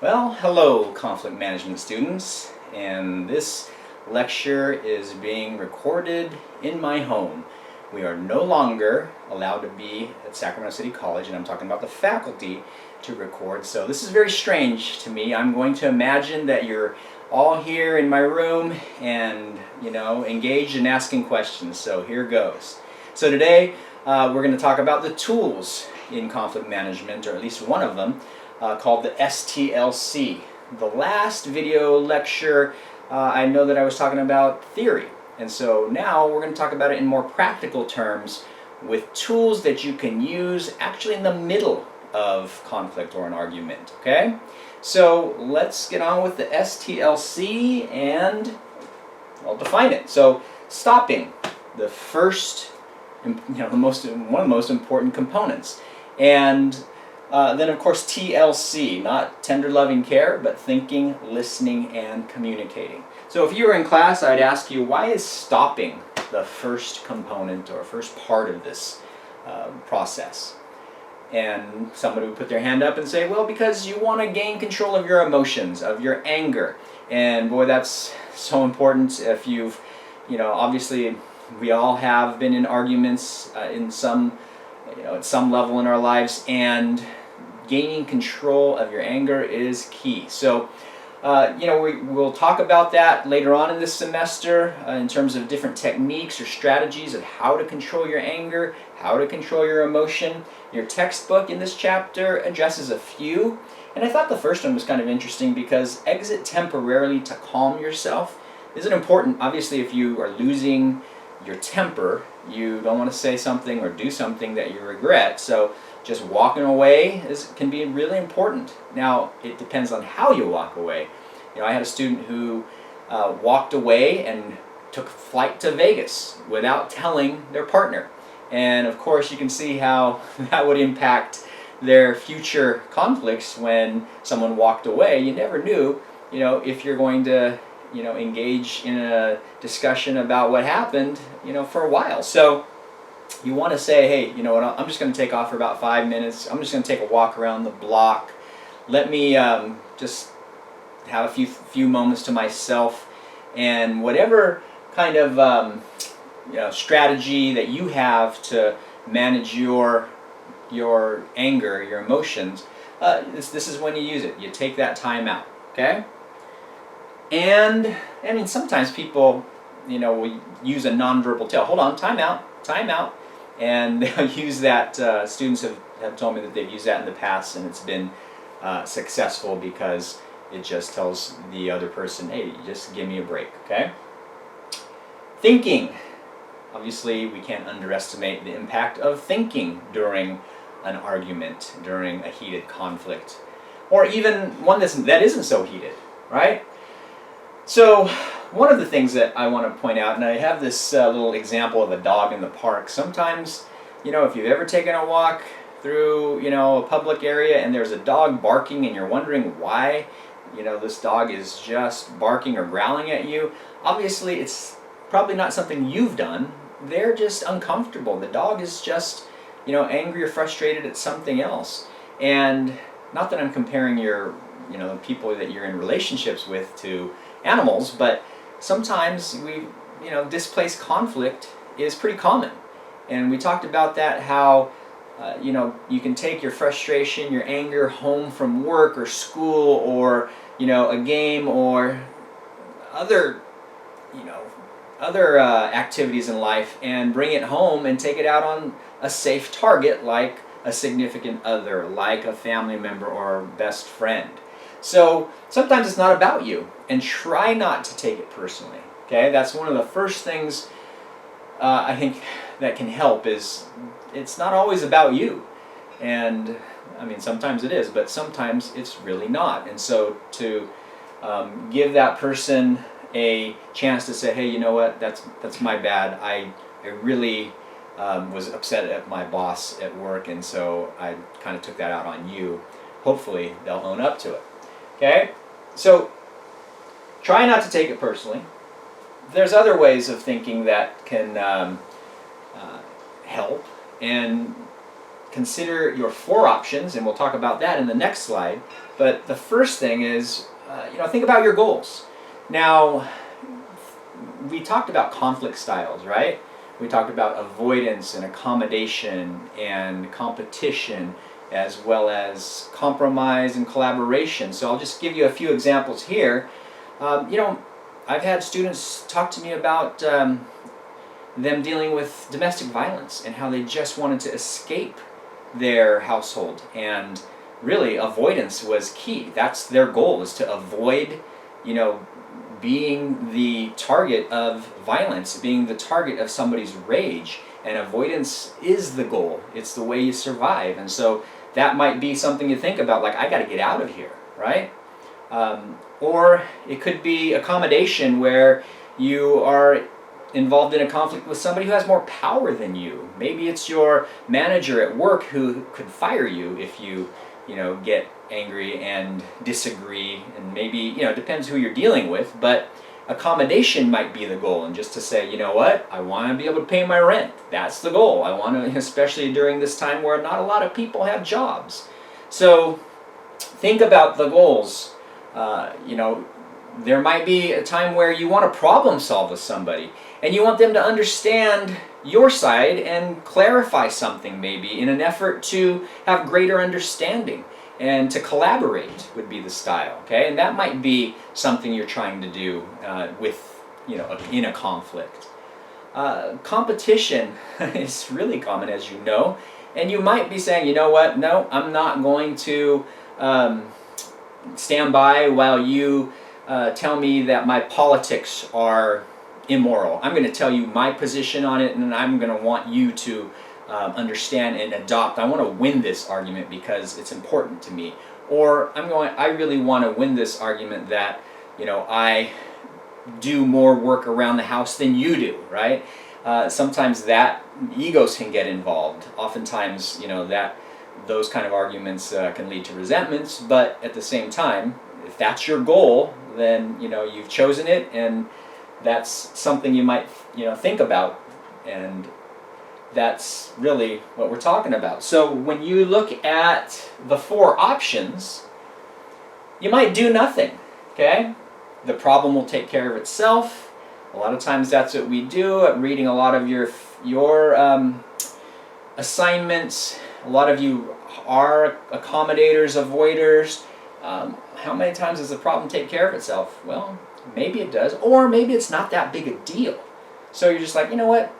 Well, hello conflict management students, and this lecture is being recorded in my home. We are no longer allowed to be at Sacramento City College, and I'm talking about the faculty, to record, so this is very strange to me. I'm going to imagine that you're all here in my room and, engaged in asking questions, so here goes. So today we're going to talk about the tools in conflict management, or at least one of them, called the S-TLC. The last video lecture, I know that I was talking about theory, and so now we're going to talk about it in more practical terms with tools that you can use actually in the middle of conflict or an argument. Okay? So let's get on with the S-TLC and I'll define it. So stopping, the first, one of the most important components. And then of course TLC, not tender loving care, but thinking, listening, and communicating. So if you were in class, I'd ask you, why is stopping the first component or first part of this process? And somebody would put their hand up and say, well, because you want to gain control of your emotions, of your anger. And boy, that's so important. If you've, obviously we all have been in arguments in some, at some level in our lives, and gaining control of your anger is key. So, we'll talk about that later on in this semester in terms of different techniques or strategies of how to control your anger, how to control your emotion. Your textbook in this chapter addresses a few, and I thought the first one was kind of interesting because exit temporarily to calm yourself isn't important. Obviously, if you are losing your temper, you don't want to say something or do something that you regret, so just walking away can be really important. Now, it depends on how you walk away. I had a student who walked away and took a flight to Vegas without telling their partner. And of course, you can see how that would impact their future conflicts when someone walked away. You never knew, if you're going to, engage in a discussion about what happened, for a while. So you want to say, hey, you know what, I'm just going to take off for about 5 minutes. I'm just going to take a walk around the block. Let me just have a few moments to myself, and whatever kind of strategy that you have to manage your anger, your emotions, this is when you use it. You take that time out, okay? And I mean, sometimes people, will use a nonverbal tell. Hold on, time out, and they'll use that. Students have told me that they've used that in the past, and it's been successful because it just tells the other person, hey, just give me a break, okay? Thinking. Obviously, we can't underestimate the impact of thinking during an argument, during a heated conflict, or even one that isn't so heated, right? So, one of the things that I want to point out, and I have this little example of a dog in the park. Sometimes, if you've ever taken a walk through, a public area and there's a dog barking and you're wondering why, this dog is just barking or growling at you, obviously it's probably not something you've done. They're just uncomfortable. The dog is just, angry or frustrated at something else. And not that I'm comparing your, the people that you're in relationships with to animals, but sometimes displaced conflict is pretty common. And we talked about that, how, you can take your frustration, your anger home from work or school or, a game or other activities in life, and bring it home and take it out on a safe target like a significant other, like a family member or best friend. So sometimes it's not about you, and try not to take it personally. Okay, that's one of the first things I think that can help. Is it's not always about you, and I mean sometimes it is, but sometimes it's really not. And so to give that person a chance to say, hey, you know what, that's my bad. I really was upset at my boss at work, and so I kind of took that out on you. Hopefully they'll own up to it. Okay? So try not to take it personally. There's other ways of thinking that can help, and consider your 4 options, and we'll talk about that in the next slide. But the first thing is, think about your goals. Now, we talked about conflict styles, right? We talked about avoidance and accommodation and competition, as well as compromise and collaboration. So I'll just give you a few examples here. I've had students talk to me about them dealing with domestic violence and how they just wanted to escape their household, and really avoidance was key. That's their goal, is to avoid, being the target of violence, being the target of somebody's rage. And avoidance is the goal. It's the way you survive. And so that might be something you think about, like, I got to get out of here, right? Or it could be accommodation, where you are involved in a conflict with somebody who has more power than you. Maybe it's your manager at work who could fire you if you get angry and disagree, and maybe, it depends who you're dealing with, but accommodation might be the goal, and just to say, you know what, I want to be able to pay my rent. That's the goal. I want to, especially during this time where not a lot of people have jobs. So think about the goals. There might be a time where you want to problem solve with somebody, and you want them to understand your side and clarify something, maybe in an effort to have greater understanding, and to collaborate would be the style, okay? And that might be something you're trying to do in a conflict. Competition is really common, as you know, and you might be saying, you know what, no, I'm not going to stand by while you tell me that my politics are immoral. I'm going to tell you my position on it, and I'm going to want you to understand and adopt. I want to win this argument because it's important to me. Or I really want to win this argument that, I do more work around the house than you do, right? Sometimes that egos can get involved. Oftentimes, that those kind of arguments can lead to resentments, but at the same time, if that's your goal, then you've chosen it, and that's something you might think about, and that's really what we're talking about. So when you look at the 4 options, you might do nothing, okay? The problem will take care of itself. A lot of times that's what we do. I'm reading a lot of your assignments. A lot of you are accommodators, avoiders. How many times does the problem take care of itself? Well, maybe it does, or maybe it's not that big a deal. So you're just like, you know what?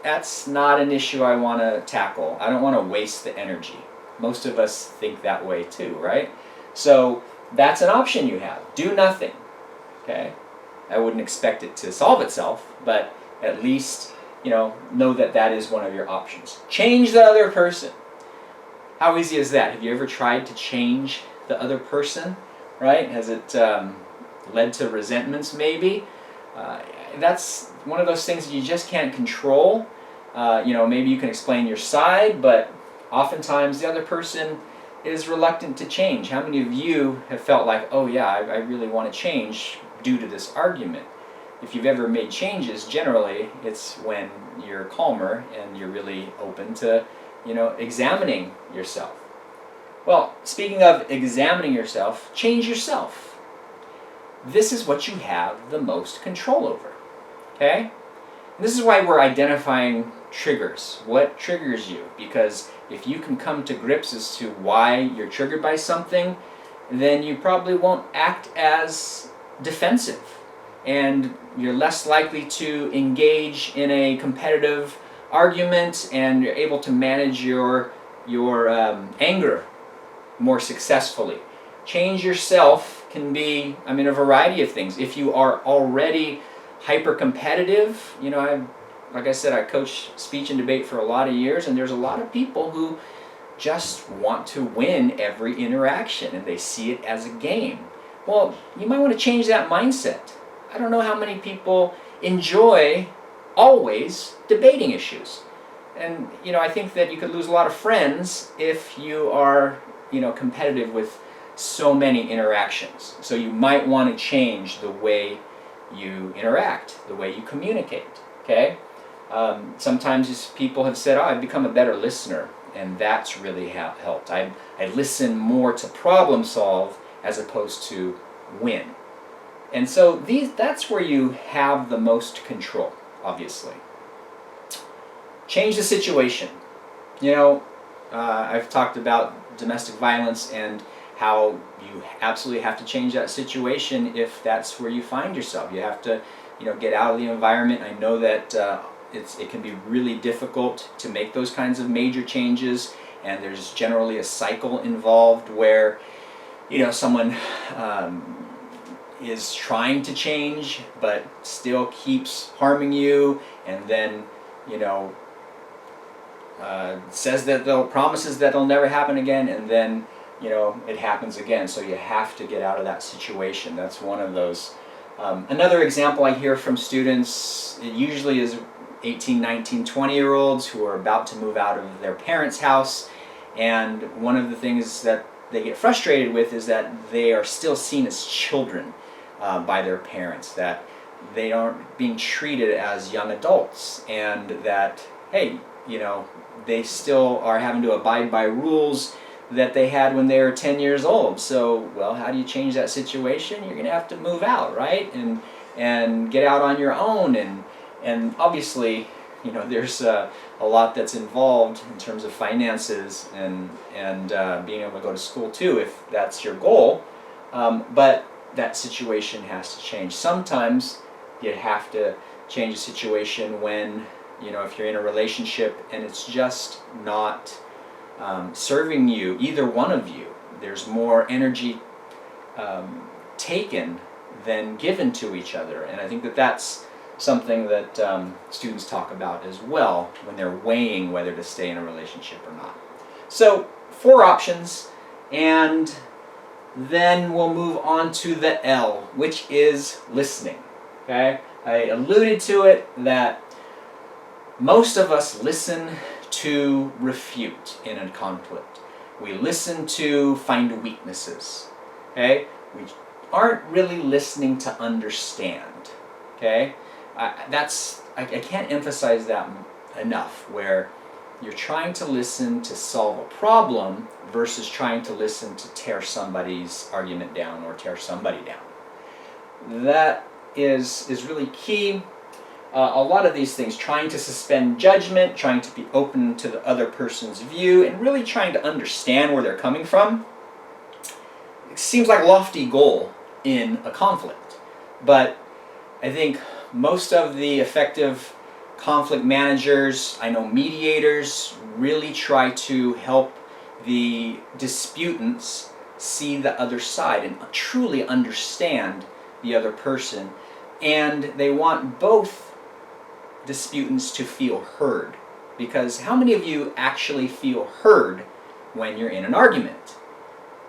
That's not an issue I want to tackle. I don't want to waste the energy. Most of us think that way too, right? So that's an option you have. Do nothing. Okay? I wouldn't expect it to solve itself, but at least, know that that is one of your options. Change the other person. How easy is that? Have you ever tried to change the other person? Right? Has it led to resentments maybe? That's one of those things that you just can't control. Maybe you can explain your side, but oftentimes the other person is reluctant to change. How many of you have felt like, oh yeah, I really want to change due to this argument? If you've ever made changes, generally it's when you're calmer and you're really open to, examining yourself. Well, speaking of examining yourself, change yourself. This is what you have the most control over. Okay? And this is why we're identifying triggers. What triggers you? Because if you can come to grips as to why you're triggered by something, then you probably won't act as defensive. And you're less likely to engage in a competitive argument, and you're able to manage your anger more successfully. Change yourself can be, a variety of things. If you are already hyper-competitive, like I said, I coach speech and debate for a lot of years, and there's a lot of people who just want to win every interaction, and they see it as a game. Well, you might want to change that mindset. I don't know how many people enjoy always debating issues. And, I think that you could lose a lot of friends if you are, competitive with so many interactions. So you might want to change the way you interact, the way you communicate, okay? Sometimes people have said, I've become a better listener. and that's really helped. I listen more to problem solve as opposed to win. And so that's where you have the most control, obviously. Change the situation. You know, I've talked about domestic violence and how you absolutely have to change that situation if that's where you find yourself. You have to, get out of the environment. I know that it can be really difficult to make those kinds of major changes, and there's generally a cycle involved where, someone is trying to change but still keeps harming you, and then, says that promises that it'll never happen again, and then it happens again. So you have to get out of that situation. That's one of those. Another example I hear from students, it usually is 18, 19, 20-year-olds who are about to move out of their parents' house, and one of the things that they get frustrated with is that they are still seen as children by their parents, that they aren't being treated as young adults, and that, hey, they still are having to abide by rules that they had when they were 10 years old. So, well, how do you change that situation? You're going to have to move out, right? And get out on your own. And obviously, there's a lot that's involved in terms of finances and being able to go to school too, if that's your goal. But that situation has to change. Sometimes you have to change a situation when, if you're in a relationship and it's just not serving you, either one of you, there's more energy taken than given to each other. And I think that that's something that students talk about as well when they're weighing whether to stay in a relationship or not. So 4 options, and then we'll move on to the L, which is listening. Okay? I alluded to it that most of us listen to refute in a conflict. We listen to find weaknesses. Okay? We aren't really listening to understand. Okay? I can't emphasize that enough, where you're trying to listen to solve a problem versus trying to listen to tear somebody's argument down or tear somebody down. That is really key. A lot of these things, trying to suspend judgment, trying to be open to the other person's view, and really trying to understand where they're coming from, it seems like a lofty goal in a conflict. But I think most of the effective conflict managers, I know mediators, really try to help the disputants see the other side and truly understand the other person. And they want both disputants to feel heard. Because how many of you actually feel heard when you're in an argument?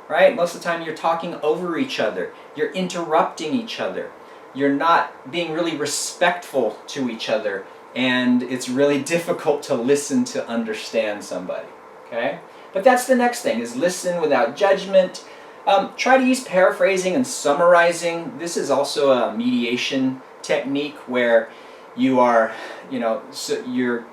Right? Most of the time you're talking over each other. You're interrupting each other. You're not being really respectful to each other. And it's really difficult to listen to understand somebody. Okay? But that's the next thing, is listen without judgment. Try to use paraphrasing and summarizing. This is also a mediation technique where you are, so you're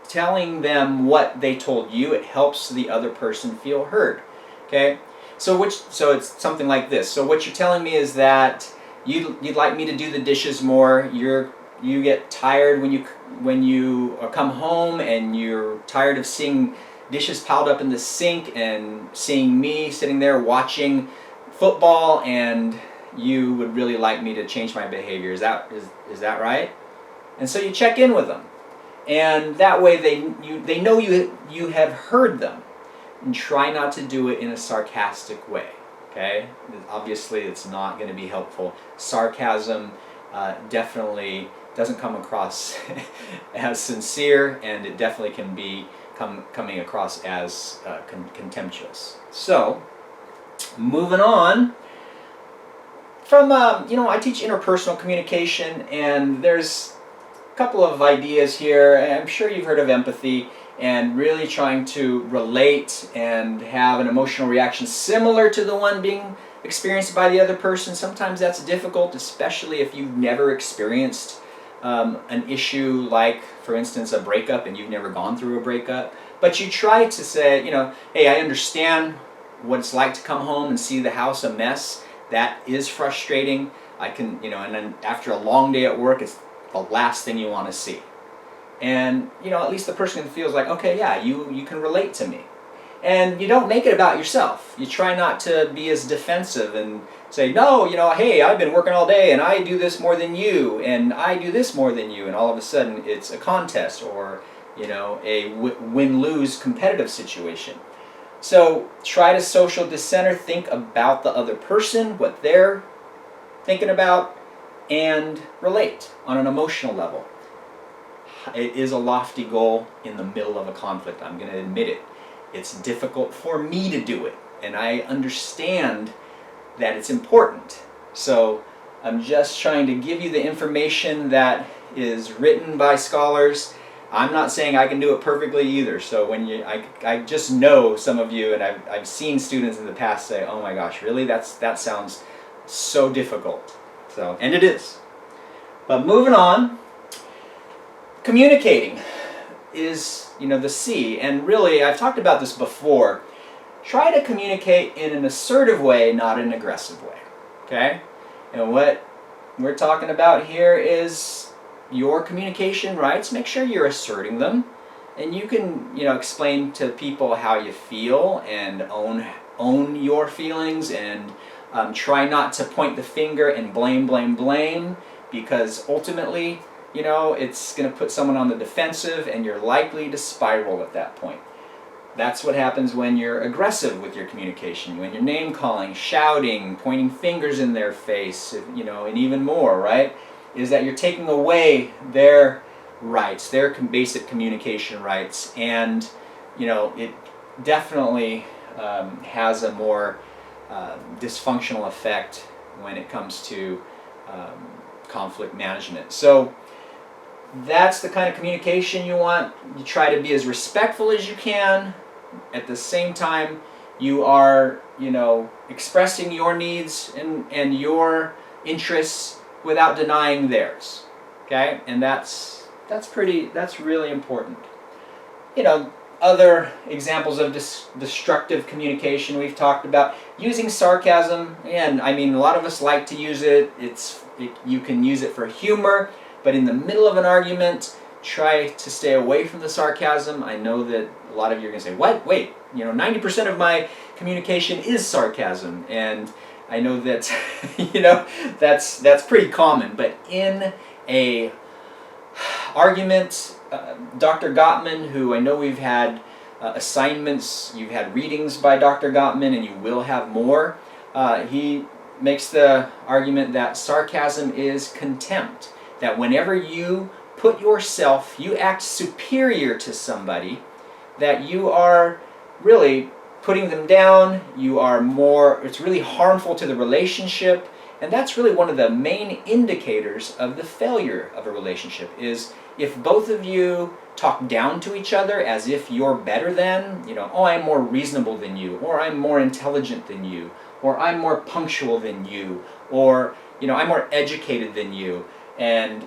telling them what they told you. It helps the other person feel heard. Okay? So it's something like this. So what you're telling me is that you'd like me to do the dishes more. You get tired when you come home, and you're tired of seeing dishes piled up in the sink and seeing me sitting there watching football, and you would really like me to change my behavior. Is that right? And so you check in with them, and that way they know you have heard them, and try not to do it in a sarcastic way. Okay? Obviously, it's not going to be helpful. Sarcasm definitely doesn't come across as sincere, and it definitely can be coming across as contemptuous. So, moving on from, I teach interpersonal communication, and there's a couple of ideas here. I'm sure you've heard of empathy, and really trying to relate and have an emotional reaction similar to the one being experienced by the other person. Sometimes that's difficult, especially if you've never experienced an issue like, for instance, a breakup, and you've never gone through a breakup. but you try to say, hey, I understand what it's like to come home and see the house a mess. That is frustrating. I can, and then after a long day at work, it's the last thing you want to see. And, at least the person feels like, okay, yeah, you can relate to me. And you don't make it about yourself. You try not to be as defensive and say, no, hey, I've been working all day and I do this more than you and I do this more than you. And all of a sudden it's a contest or, a win-lose competitive situation. So try to social dissenter, think about the other person, what they're thinking about, and relate on an emotional level. It is a lofty goal in the middle of a conflict. I'm going to admit it. It's difficult for me to do it, and I understand that it's important. So I'm just trying to give you the information that is written by scholars. I'm not saying I can do it perfectly either. So when I just know some of you, and I've seen students in the past say, "Oh my gosh, really? That sounds so difficult." So, and it is. But moving on, communicating is, the C. And really, I've talked about this before. Try to communicate in an assertive way, not an aggressive way. Okay? And what we're talking about here is your communication rights. Make sure you're asserting them. And you can, explain to people how you feel and own your feelings, and try not to point the finger and blame, because ultimately, it's going to put someone on the defensive and you're likely to spiral at that point. That's what happens when you're aggressive with your communication, when you're name calling, shouting, pointing fingers in their face, and even more, right? Is that you're taking away their rights, their basic communication rights, and, it definitely has a more dysfunctional effect when it comes to conflict management. So that's the kind of communication you want. You try to be as respectful as you can. At the same time, you are, expressing your needs and your interests without denying theirs. Okay? And that's really important. Other examples of destructive communication we've talked about. Using sarcasm, and a lot of us like to use it. You can use it for humor, but in the middle of an argument, try to stay away from the sarcasm. I know that a lot of you are going to say, what? Wait, 90% of my communication is sarcasm. And I know that, that's pretty common. But in a argument, Dr. Gottman, who I know we've had assignments, you've had readings by Dr. Gottman, and you will have more, he makes the argument that sarcasm is contempt. That whenever you put yourself, you act superior to somebody, that you are really putting them down, it's really harmful to the relationship, and that's really one of the main indicators of the failure of a relationship, is if both of you talk down to each other as if you're better than, oh, I'm more reasonable than you, or I'm more intelligent than you, or I'm more punctual than you, or, I'm more educated than you. And,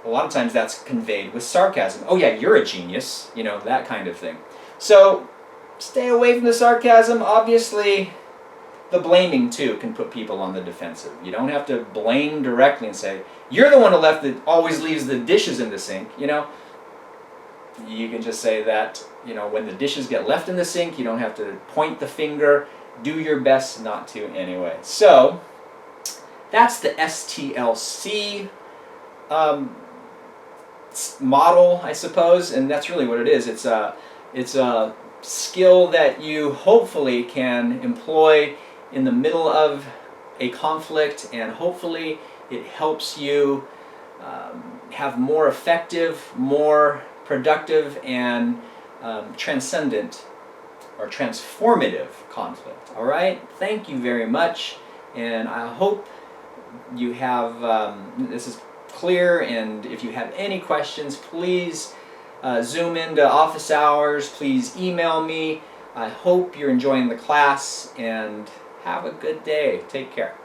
a lot of times that's conveyed with sarcasm. Oh yeah, you're a genius, that kind of thing. So, stay away from the sarcasm. Obviously, the blaming, too, can put people on the defensive. You don't have to blame directly and say, you're the one that always leaves the dishes in the sink, You can just say that, when the dishes get left in the sink, you don't have to point the finger. Do your best not to anyway. So, that's the S-TLC model, I suppose, and that's really what it is. It's a skill that you hopefully can employ in the middle of a conflict, and hopefully it helps you have more effective, more productive, and transcendent or transformative conflict. All right? Thank you very much, and I hope you have this is clear, and if you have any questions, please Zoom into office hours. Please email me. I hope you're enjoying the class, and have a good day. Take care.